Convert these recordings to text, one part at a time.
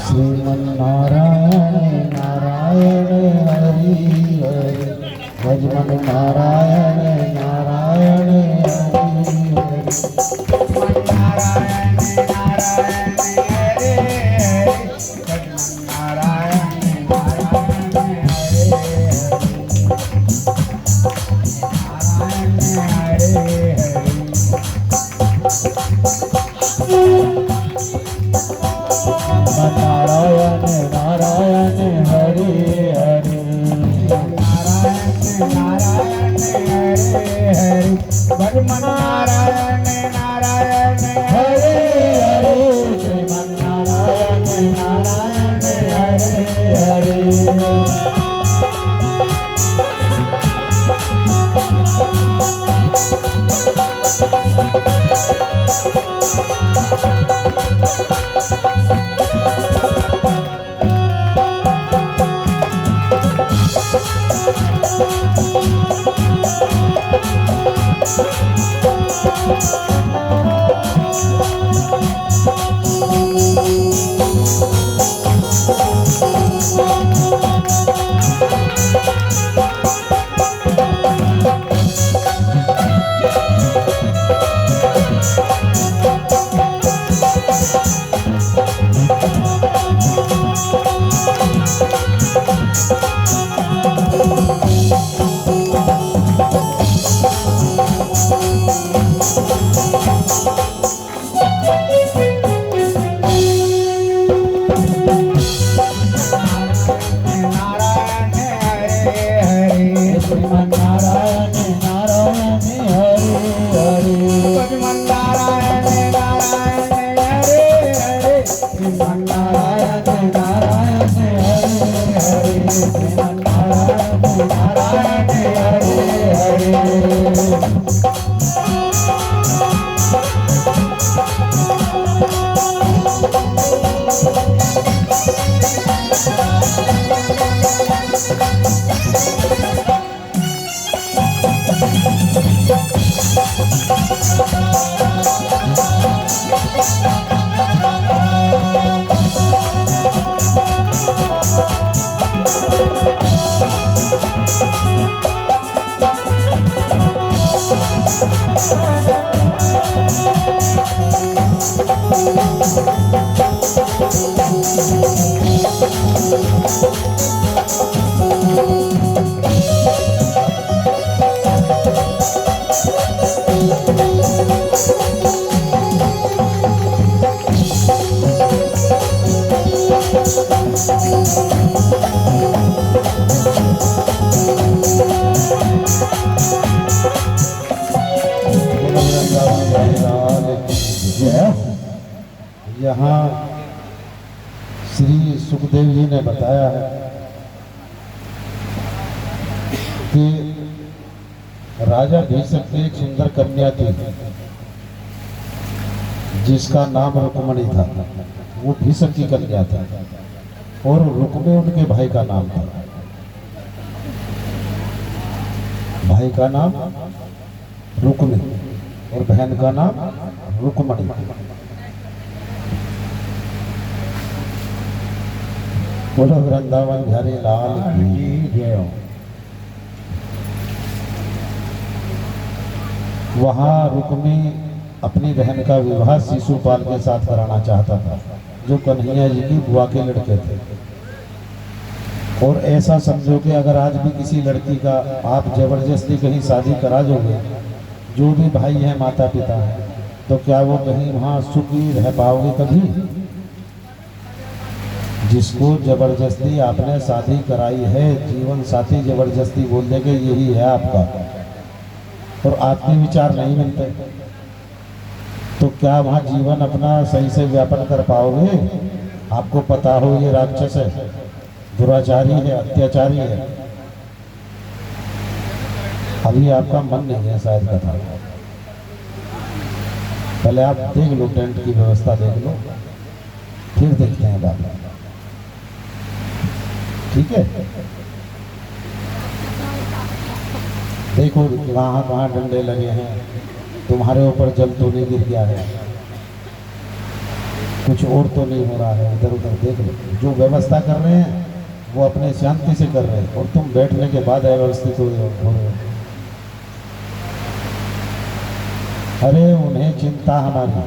श्रीमन्नारायण नारायण हरि हरि भजमन नारायण नारायण हरि हरि नारायण नारायण हरे नारायण नारायण हरे नारायण नारायण हरे हरे नारायण हरे हरे भजमन नारायण नारायण हरे हरे श्रीमन नारायण नारायण हरे हरे यहाँ श्री सुखदेव जी ने बताया है कि राजा भीष्म की एक सुंदर कन्या थी जिसका नाम रुक्मणी था। वो भीष्म की कन्या था और रुक्मे उनके भाई का नाम था। भाई का नाम रुक्मी और बहन का नाम रुक्मणी। बोलो वृंदावन बिहारी लाल की जय। वहाँ रुक्मी अपनी बहन का विवाह शिशुपाल के साथ कराना चाहता था जो कन्हैया जी की बुआ के लड़के थे। और ऐसा समझो कि अगर आज भी किसी लड़की का आप जबरदस्ती कहीं शादी करा दोगे, जो भी भाई है माता पिता है, तो क्या वो कहीं वहाँ सुखी रह पाओगे कभी? जिसको जबरदस्ती आपने शादी कराई है, जीवन साथी जबरदस्ती बोल देंगे यही है आपका, और आत्मीय विचार नहीं मिलते, तो क्या वहाँ जीवन अपना सही से व्यापन कर पाओगे? आपको पता हो ये राक्षस है, दुराचारी है, अत्याचारी है। अभी आपका मन नहीं है शायद कथा। पहले आप देख लो, टेंट की व्यवस्था देख लो, फिर देखते हैं बात। ठीक है। देखो वहाँ कहाँ डंडे लगे हैं, तुम्हारे ऊपर जल तो नहीं गिर गया है, कुछ और तो नहीं हो रहा है, इधर उधर देख लो। जो व्यवस्था कर रहे हैं वो अपने शांति से कर रहे हैं, और तुम बैठने के बाद अव्यवस्थित हो रहे हो। अरे उन्हें चिंता हमारी,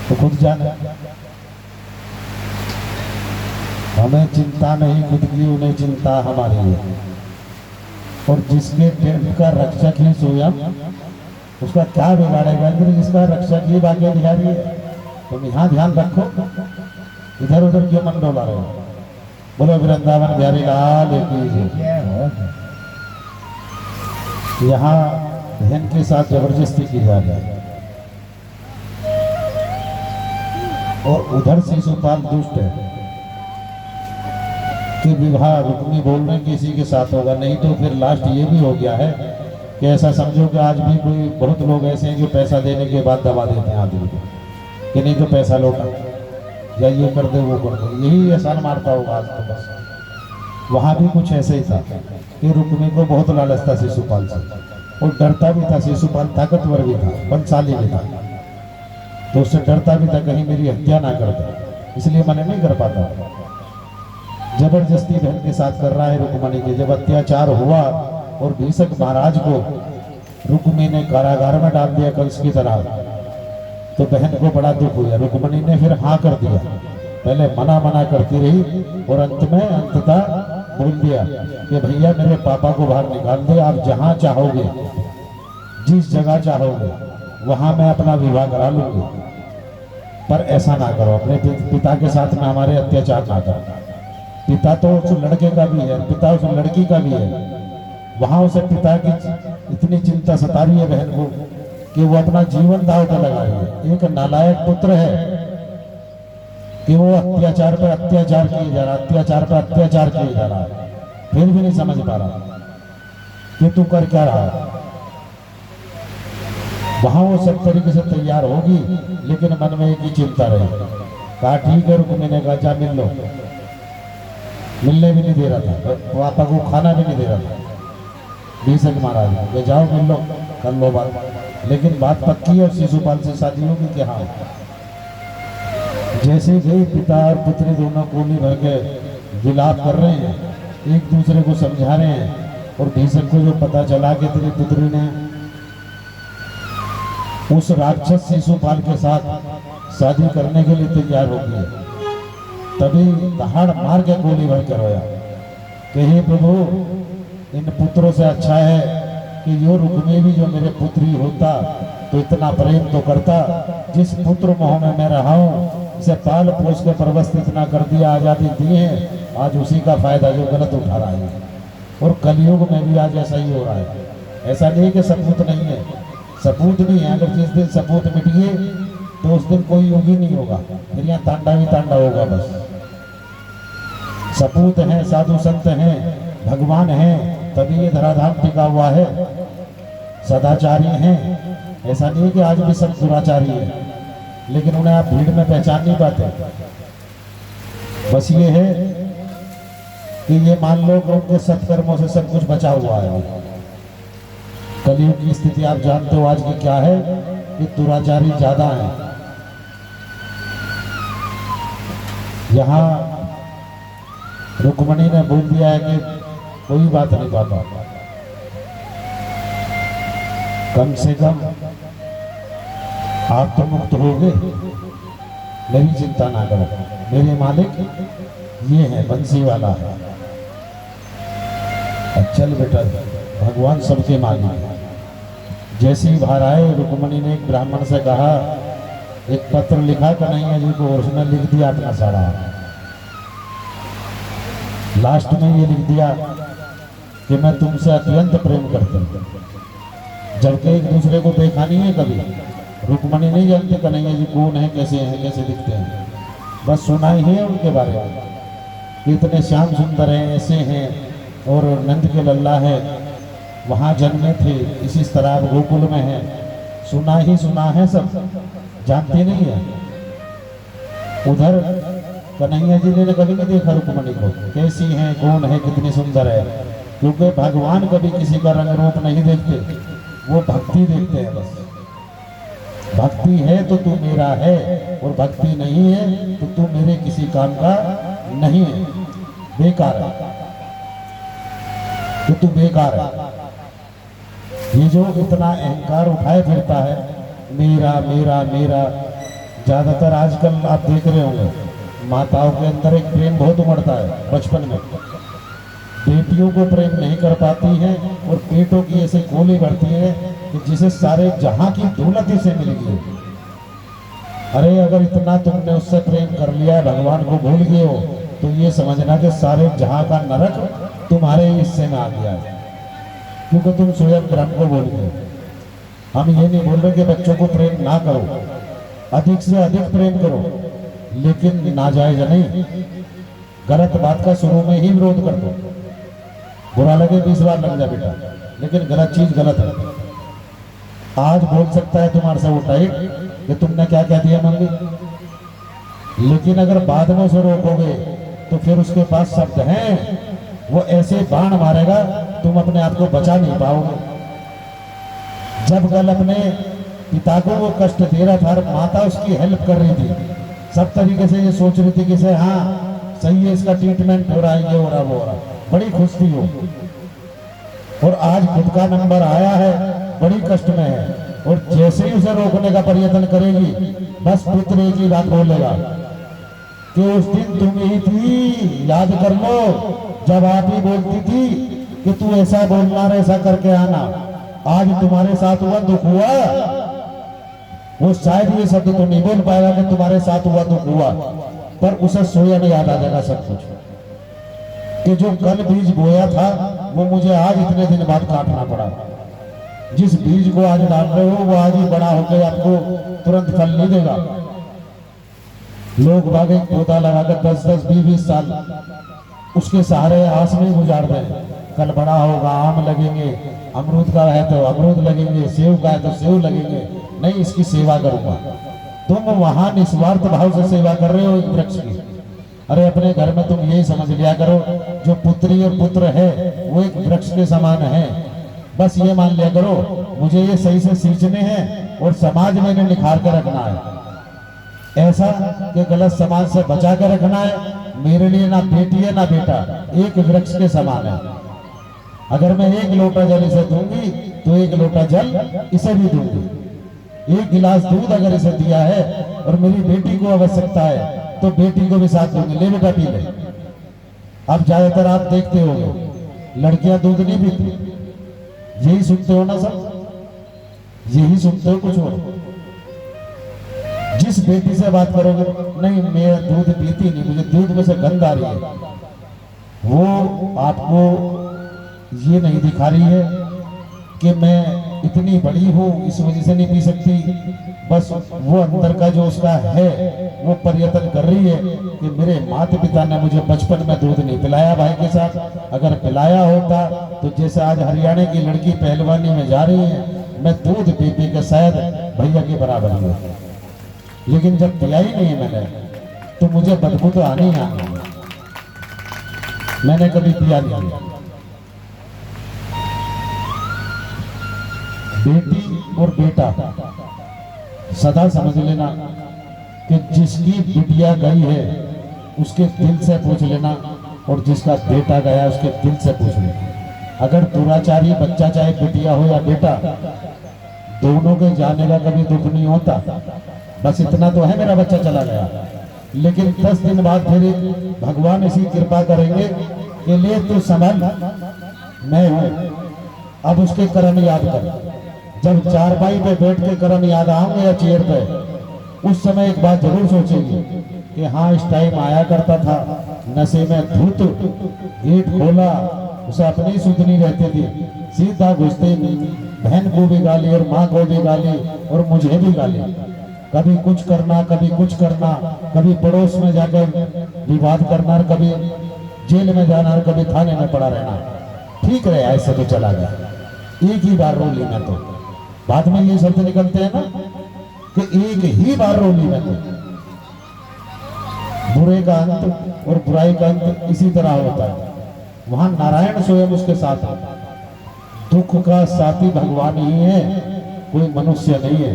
तो खुद जाने, हमें चिंता नहीं खुद की, उन्हें चिंता हमारी है। और जिसके टेंट का रक्षक ही स्वयं, उसका क्या बिगाड़ेगा? जिसका रक्षक ही भाग्य बिहारी है। तुम यहाँ ध्यान रखो, इधर उधर क्यों मन डोला रहे हो? बोलो वृंदावन बिहारी लाल की जय। यहाँ बहन के साथ जबरदस्ती की जा रही है, और उधर शिशुपाल दुष्ट है कि विवाह रुक्मी बोल रहे किसी के साथ होगा। नहीं तो फिर लास्ट ये भी हो गया है कि ऐसा समझो कि आज भी कोई बहुत लोग ऐसे हैं जो पैसा देने के बाद दबा देते हैं आदमी को कि नहीं तो पैसा लौटा, या ये कर दे वो कर दे, यही एहसान मारता होगा आज तो बस। वहाँ भी कुछ ऐसे ही था कि रुक्मी को बहुत लालच था शिशुपाल से, और डरता भी था। शिशुपाल ताकतवर भी था, बलशाली भी था, तो उससे डरता भी था कहीं मेरी हत्या ना कर दे, इसलिए मैंने नहीं कर पाता। जबरदस्ती बहन के साथ कर रहा है रुक्मणी के। जब अत्याचार हुआ और भीषक महाराज को रुक्मी ने कारागार में डाल दिया कंस की तरह, तो बहन को बड़ा दुख हुआ। रुक्मणी ने फिर हाँ कर दिया, पहले मना मना करती रही, और अंततः बोल दिया कि भैया मेरे पापा को बाहर निकाल दे, आप जहाँ चाहोगे, जिस जगह चाहोगे वहाँ मैं अपना विवाह करा लूंगी, पर ऐसा ना करो, अपने पिता के साथ में हमारे अत्याचार ना करो। पिता तो उस लड़के का भी है, पिता उस लड़की का भी है। वहां उसे पिता की इतनी चिंता सता रही है बहन को कि वो अपना जीवन दांव पर लगा रही है। एक नालायक पुत्र है कि वो अत्याचार पर अत्याचार किए जा रहा, अत्याचार पर अत्याचार किए जा रहा है, फिर भी नहीं समझ पा रहा कि तू कर क्या रहा है। वहां वो सब तरीके से तैयार होगी, लेकिन मन में एक ही चिंता रही। कहा ठीक है, रुक्मी ने कहा जा मिल लो। मिलने भी नहीं दे रहा था, पापा को खाना भी नहीं दे रहा था। भीषक महाराज के जाओ मिल लो, कर लो बात, लेकिन बात पक्की और शिशुपाल से शादी होगी कि हाँ। जैसे गई, पिता और पुत्री दोनों कोली भर के विलाप कर रहे हैं, एक दूसरे को समझा रहे हैं। और भीषक को जो पता चला कि तेरी पुत्री ने उस राक्षस शिशुपाल के साथ शादी करने के लिए तैयार हो गई, तभी दहाड़ मार के गोली भर के रोया कि हे प्रभु, इन पुत्रों से अच्छा है कि यो रुक्मी भी जो मेरे पुत्री होता तो इतना प्रेम तो करता। जिस पुत्र मोह में मैं रहा हूँ, इसे पाल पोस के परवस्त इतना कर दिया, आजादी दी है, आज उसी का फायदा जो गलत उठा रहा है। और कलयुग में भी आज ऐसा ही हो रहा है। ऐसा नहीं कि सपूत नहीं है, सपूत भी है। अगर जिस दिन सपूत मिट गए तो उस दिन कोई योगी नहीं होगा, फिर यहाँ तांडा ही तांडा होगा बस। सपूत हैं, साधु संत हैं, भगवान हैं, तभी ये धराधाम टिका हुआ है। सदाचारी हैं, ऐसा नहीं कि आज भी सब दुराचारी है, लेकिन उन्हें आप भीड़ में पहचान नहीं पाते। बस ये है कि ये मान लो कि उनके सत्कर्मों से सब कुछ बचा हुआ है। कलयुग की स्थिति आप जानते हो आज की क्या है कि दुराचारी ज्यादा है। यहाँ रुक्मणी ने बोल दिया है कि कोई बात नहीं पापा, कम से कम आप तो मुक्त हो गए, मेरी चिंता ना करो, मेरे मालिक ये है, बंसी वाला है। चल बेटा, भगवान सबके मालिक है। जैसे ही बाहर आए, रुक्मणी ने एक ब्राह्मण से कहा, एक पत्र लिखा कन्हैया जी को, और उसने लिख दिया अपना सारा। लास्ट में ये लिख दिया कि मैं तुमसे अत्यंत प्रेम करता हूँ, जबकि एक दूसरे को देखा नहीं है कभी। रुक्मणी नहीं जानते कन्हैया जी कौन है, कैसे हैं, कैसे दिखते हैं, बस सुना ही है उनके बारे में कि इतने श्याम सुंदर हैं, ऐसे हैं, और नंद के लल्ला है, वहाँ जन्मे थे, इसी तरह गोकुल में है। सुना ही सुना है, सब जानते नहीं है। उधर कन्हैया जी ने कभी नहीं देखा रुक्मणी को, कैसी है, कौन है, कितनी सुंदर है, क्योंकि भगवान कभी किसी का रंग रूप नहीं देखते, वो भक्ति देखते हैं बस। भक्ति है तो तू मेरा है, और भक्ति नहीं है तो तू मेरे किसी काम का नहीं है, बेकार है, तो तू बेकार है। ये जो इतना अहंकार उठाए फिरता है, मेरा मेरा मेरा, ज्यादातर आजकल आप देख रहे होंगे माताओं के अंदर एक प्रेम बहुत उमड़ता है बचपन में, बेटियों को प्रेम नहीं कर पाती हैं और पेटों की ऐसे गोली बढ़ती है कि जिसे सारे जहां की दौलत से मिल गई। अरे अगर इतना तुमने उससे प्रेम कर लिया है, भगवान को भूल गए हो, तो ये समझना कि सारे जहां का नरक तुम्हारे हिस्से में आ गया है, क्योंकि तुम स्वयं ब्रह्म को भूल गए। हम ये नहीं बोल रहे कि बच्चों को प्रेम ना करो, अधिक से अधिक प्रेम करो, लेकिन नाजायज नहीं। गलत बात का शुरू में ही विरोध कर दो, बुरा लगे 20 बार लग जाए बेटा, लेकिन गलत चीज गलत है। आज बोल सकता है तुम्हारे से उठाई कि तुमने क्या कह दिया मम्मी, लेकिन अगर बाद में उसे रोकोगे तो फिर उसके पास शब्द हैं, वो ऐसे बाण मारेगा तुम अपने आप को बचा नहीं पाओगे। जब कल अपने पिता को वो कष्ट दे रहा था और माता उसकी हेल्प कर रही थी, सब तरीके से ये सोच रही थी कि से हाँ सही है, इसका ट्रीटमेंट हो रहा है, ये हो रहा वो हो रहा, बड़ी खुश थी वो। और आज खुद का नंबर आया है, बड़ी कष्ट में है, और जैसे ही उसे रोकने का प्रयत्न करेगी बस पुत्र एक ही बात बोलेगा कि उस दिन तुम ही थी, याद कर लो, जब आप ही बोलती थी कि तू ऐसा बोलना और ऐसा करके आना। आज तुम्हारे साथ हुआ दुख हुआ, वो शायद ये शब्द तो नहीं बोल पाएगा कि तुम्हारे साथ हुआ दुख हुआ, पर उसे स्वयं याद आ जाएगा सब कुछ कि जो कल बीज बोया था वो मुझे आज इतने दिन बाद काटना पड़ा। जिस बीज को आज डाल रहे हो वो आज ही बड़ा होकर आपको तुरंत फल नहीं देगा। लोग बाग एक पौधा लगाकर 10-10, 20-20 साल उसके सहारे आस में गुजार दें, कल बड़ा होगा, आम लगेंगे, अमरूद का है तो अमरूद लगेंगे, सेब का है तो सेब लगेंगे, नहीं इसकी सेवा करूंगा। तुम वहां निस्वार्थ भाव से सेवा कर रहे हो एक वृक्ष की। अरे अपने घर में तुम यही समझ लिया करो, जो पुत्री और पुत्र है वो एक वृक्ष के समान है, बस ये मान लिया करो मुझे ये सही से सींचने हैं और समाज में इन्हें निखार कर रखना है, ऐसा कि गलत समाज से बचा कर रखना है। मेरे लिए ना बेटी है ना बेटा, एक वृक्ष के समान है। अगर मैं एक लोटा जल इसे दूंगी तो एक लोटा जल इसे भी दूंगी। एक गिलास दूध अगर इसे दिया है और मेरी बेटी को आवश्यकता है तो बेटी को भी साथ दूंगी, ले बेटा पी ले। अब ज्यादातर आप देखते होंगे लड़कियां दूध नहीं पीती, यही सुनते हो ना सब, यही सुनते हो कुछ और। जिस बेटी से बात करोगे नहीं मैं दूध पीती नहीं, मुझे दूध में से गंध आ रही है, वो आपको ये नहीं दिखा रही है कि मैं इतनी बड़ी हूं इस वजह से नहीं पी सकती, बस वो अंदर का जो उसका है वो प्रयत्न कर रही है कि मेरे माता पिता ने मुझे बचपन में दूध नहीं पिलाया भाई के साथ, अगर पिलाया होता तो जैसे आज हरियाणा की लड़की पहलवानी में जा रही है, मैं दूध पी पी के शायद भैया के बराबर ही होता, लेकिन जब पिया ही नहीं है मैंने तो मुझे बदबू तो आनी ही आनी है, मैंने कभी पिया नहीं। बेटी और बेटा सदा समझ लेना कि जिसकी बिटिया गई है उसके दिल से पूछ लेना, और जिसका बेटा गया उसके दिल से पूछ लेना। अगर दुराचारी बच्चा चाहे बिटिया हो या बेटा, दोनों के जाने का कभी दुख नहीं होता, बस इतना तो है मेरा बच्चा चला गया, लेकिन 10 दिन बाद फिर भगवान ऐसी कृपा करेंगे कि ले तू संभल, मैं हूं, अब उसके कर्म याद कर। जब चारपाई पे बैठ के कर्म याद आएंगे या चेयर पे, उस समय एक बात जरूर सोचेंगे कि हाँ इस टाइम आया करता था, नशे में धुत, गेट खोला, उसे अपनी सुधनी रहती थी, सीधा घुसते बहन को भी गाली और माँ को भी गाली और मुझे भी गाली, कभी कुछ करना कभी कुछ करना, कभी पड़ोस में जाकर विवाद करना, कभी जेल में जाना और कभी थाने में पड़ा रहना। ठीक रहे ऐसे तो चला गया, एक ही बार रो ली मैं तो, बाद में ये शब्द निकलते हैं ना कि एक ही बार रो ली मैं तो। बुरे का अंत और बुराई का अंत इसी तरह होता है। वहां नारायण स्वयं उसके साथ है। दुख का साथी भगवान ही है, कोई मनुष्य नहीं है।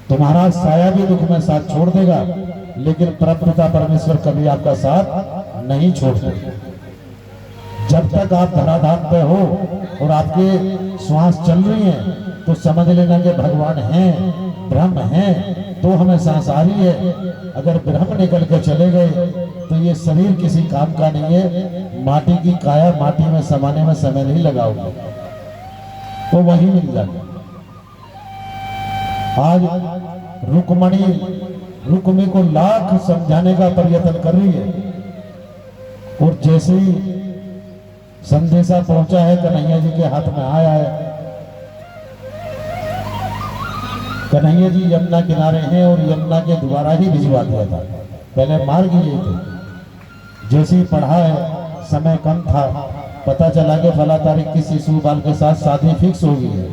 तुम्हारा साया भी दुख में साथ छोड़ देगा, लेकिन परमपिता परमेश्वर कभी आपका साथ नहीं छोड़ते। जब तक आप धराधाम पे हो और आपके श्वास चल रही हैं, तो समझ लेना कि भगवान हैं, ब्रह्म हैं, तो हमें सांसारी है। अगर ब्रह्म निकल के चले गए तो ये शरीर किसी काम का नहीं है। माटी की काया माटी में समाने में समय नहीं लगाओगे, तो वही मिल जाए। आज रुक्मिणी को लाख समझाने का प्रयत्न कर रही है, और जैसे ही संदेशा पहुंचा है कन्हैया जी के हाथ में आया है। कन्हैया जी यमुना किनारे हैं और यमुना के द्वारा ही भिजवा दिया था, पहले मार्ग ये थे। जैसे ही पढ़ा है, समय कम था, पता चला कि फला तारीख की शिशु बाल के साथ शादी फिक्स हो गई है,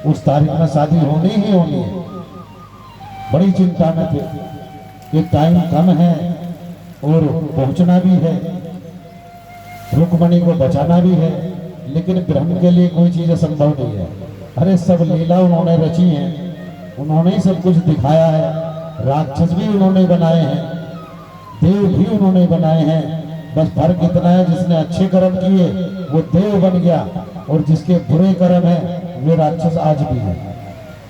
उस तारीख में शादी होनी ही होनी है। बड़ी चिंता में थे कि टाइम कम है और पहुंचना भी है, रुक्मिणी को बचाना भी है, लेकिन ब्रह्म के लिए कोई चीज असंभव नहीं है। अरे सब लीला उन्होंने रची है, उन्होंने ही सब कुछ दिखाया है। राक्षस भी उन्होंने बनाए हैं, देव भी उन्होंने बनाए हैं। बस फर्क इतना है, जिसने अच्छे कर्म किए वो देव बन गया, और जिसके बुरे कर्म है वे राक्षस आज भी है।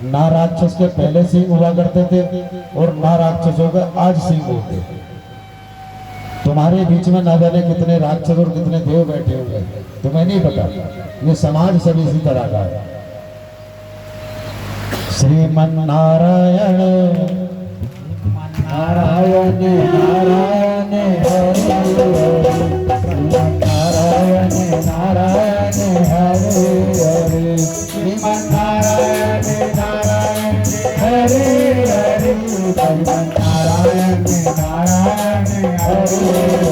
ना राक्षस के पहले सिंह हुआ करते थे, और ना राक्षसों के आज सिंह होते। तुम्हारे बीच में ना जाने कितने राक्षस और कितने देव बैठे हुए, तुम्हें नहीं पता। ये समाज सब इसी तरह का है। श्रीमन नारायण नारायण नारायण हरे नारायण नारायण हरे हरे, श्रीमन नारायण नारायण हरे हरे, श्रीमन नारायण नारायण हरे हरे।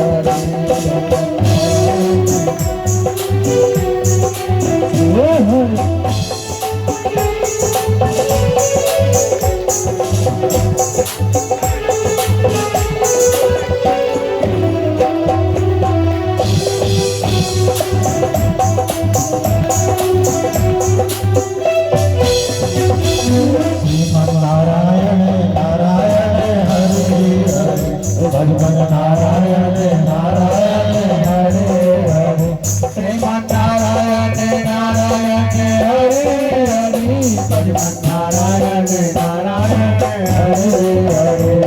भगवान नारायण नारायण हरे हरे, श्रीमन नारायण नारायण हरे हरे, भगवान नारायण नारायण हरे हरे।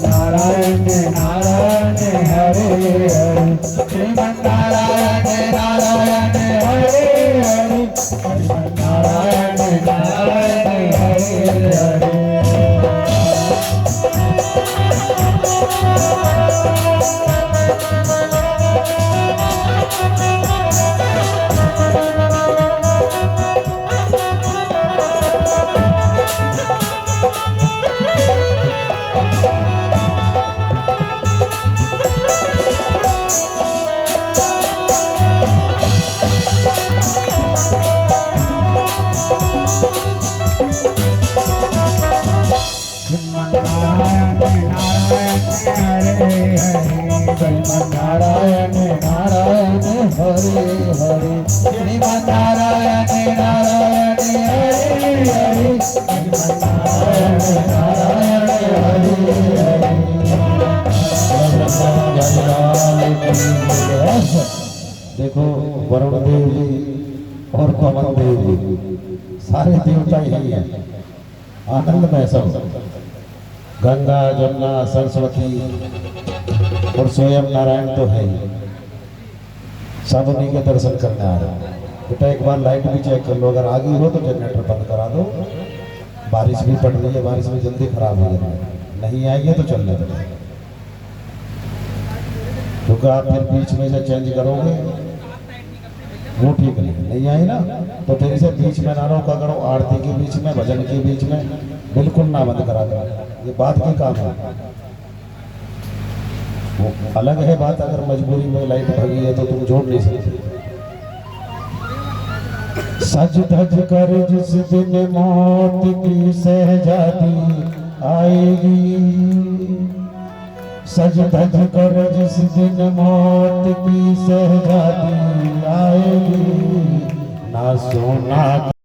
नारायण नारायण हरे हरे, श्रीमन नारायण नारायण हरे हरे, श्रीमन नारायण नारायण हरे हरे। नारायण नारायण हरे हरे, श्रीमन नारायण नारायण हरे हरे, श्रीमन नारायण नारायण हरे हरे। देखो वरुण देव जी और पवन देव जी सारे देवता ही हैं, आनंद में सब। गंगा जमुना सरस्वती और स्वयं नारायण तो है ही, सब उन्हीं के दर्शन करने आ रहे हैं। बेटा एक बार लाइट भी चेक कर लो, अगर आगे हो तो जनरेटर बंद करा दो। बारिश भी पड़ रही है, बारिश में जल्दी खराब हो जाएगा। नहीं आएगी तो चलने दो, क्योंकि आप फिर बीच में से चेंज करोगे वो ठीक नहीं आई ना, तो फिर इसे बीच में ना रोका करो, आरती के बीच में, भजन के बीच में बिल्कुल ना बंद करा करो, ये बात की काम है। वो अलग है बात, अगर मजबूरी में लाइट भगी है तो तुम जोड़ नहीं सकते। सज धज कर जिस दिन मौत की शहजादी आएगी, सज धज कर जिस दिन मौत की शहजादी आएगी, ना सोना